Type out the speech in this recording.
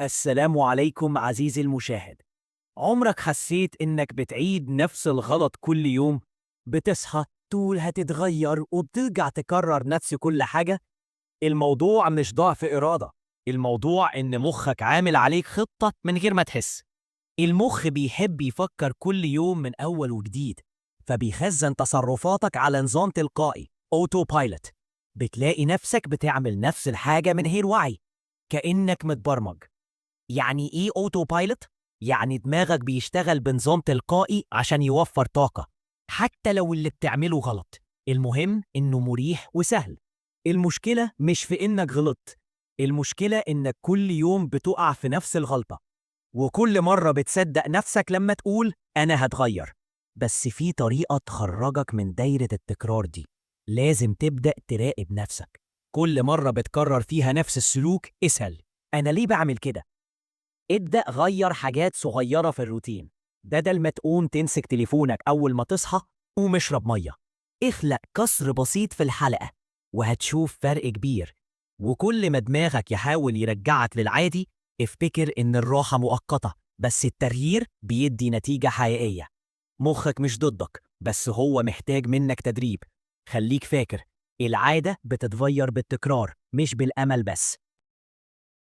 السلام عليكم عزيزي المشاهد. عمرك حسيت إنك بتعيد نفس الغلط كل يوم؟ بتصحى تقول هتتغير وبترجع تكرر نفس كل حاجة؟ الموضوع مش ضعف إرادة، الموضوع إن مخك عامل عليك خطة من غير ما تحس. المخ بيحب يفكر كل يوم من أول وجديد، فبيخزن تصرفاتك على نظام تلقائي أوتو بايلوت. بتلاقي نفسك بتعمل نفس الحاجة من غير وعي، كأنك متبرمج. يعني إيه أوتو بايلوت؟ يعني دماغك بيشتغل بنظام تلقائي عشان يوفر طاقة، حتى لو اللي بتعمله غلط. المهم إنه مريح وسهل. المشكلة مش في إنك غلطت، المشكلة إنك كل يوم بتقع في نفس الغلطة، وكل مرة بتصدق نفسك لما تقول أنا هتغير. بس في طريقة تخرجك من دايرة التكرار دي. لازم تبدأ تراقب نفسك. كل مرة بتكرر فيها نفس السلوك اسأل: أنا ليه بعمل كده؟ ابدأ غير حاجات صغيرة في الروتين. بدل ما تقوم تمسك تليفونك أول ما تصحى، قوم اشرب مية. اخلق كسر بسيط في الحلقة وهتشوف فرق كبير. وكل ما دماغك يحاول يرجعك للعادي، افتكر إن الراحة مؤقتة، بس التغيير بيدي نتيجة حقيقية. مخك مش ضدك، بس هو محتاج منك تدريب. خليك فاكر، العادة بتتغير بالتكرار مش بالأمل بس.